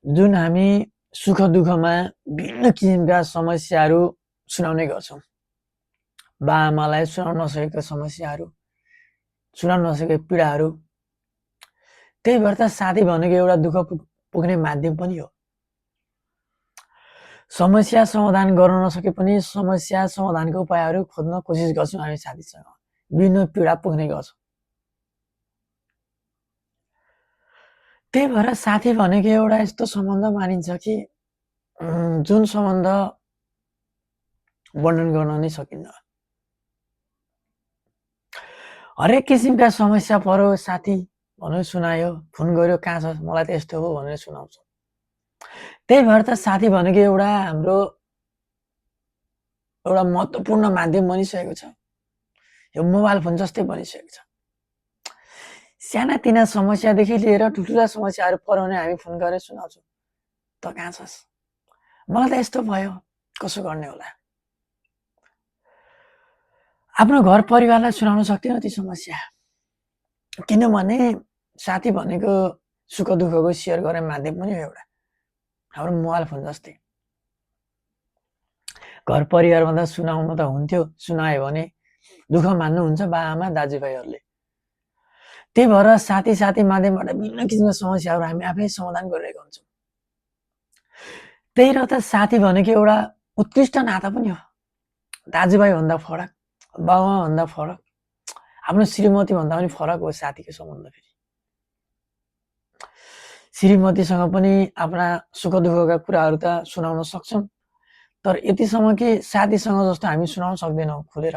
जुन हामी सुख दुःखमा भिन्न किसिमका समस्याहरू सुनाउने गर्छौँ। बाआमालाई सुनाउन नसकेका समस्याहरू, सुनाउन नसकेका पीडाहरू। त्यही भएर त साथी भनेको एउटा दुःख पुग्ने माध्यम पनि हो। समस्या समाधान गर्न नसके पनि समस्या समाधानको उपायहरू खोज्न कोसिस गर्छौँ हामी साथीसँग, विभिन्न पीडा पुग्ने गर्छौँ। त्यही भएर साथी भनेको एउटा यस्तो सम्बन्ध मानिन्छ कि जुन सम्बन्ध वर्णन गर्न नै सकिन्न। हरेक किसिमका समस्या पर्यो, साथी भनेर सुनायो, फोन गर्यो, कहाँ छ, मलाई त यस्तो हो भनेर सुनाउँछ। त्यही भएर त साथी भनेको एउटा हाम्रो एउटा महत्त्वपूर्ण माध्यम बनिसकेको छ। यो मोबाइल फोन जस्तै बनिसकेको छ। सानातिना समस्यादेखि लिएर ठुल्ठुला समस्याहरू पर्यो भने हामी फोन गरेर सुनाउँछौँ, त कहाँ छस्, मलाई त यस्तो भयो, कसो गर्ने होला। आफ्नो घर परिवारलाई सुनाउन सक्दैनौँ ती समस्या, किनभने साथी भनेको सुख दुःखको सेयर गर्ने माध्यम पनि हो एउटा, हाम्रो मोबाइल फोन जस्तै। घर परिवारमा त सुनाउनु त हुन्थ्यो, सुनायो भने दुःख मान्नुहुन्छ बाआमा दाजुभाइहरूले। त्यही भएर साथी माध्यमबाट विभिन्न किसिमका समस्याहरू हामी आफै समाधान गरिरहेका हुन्छौँ। त्यही र त साथी भनेको एउटा उत्कृष्ट नाता पनि हो। दाजुभाइभन्दा फरक, बाबुआमाभन्दा फरक, आफ्नो श्रीमतीभन्दा पनि फरक हो साथीको सम्बन्ध। फेरि श्रीमतीसँग पनि आफ्ना सुख दुःखका कुराहरू त सुनाउन सक्छौँ, तर यतिसम्म कि साथीसँग जस्तो हामी सुनाउन सक्दैनौँ खुलेर।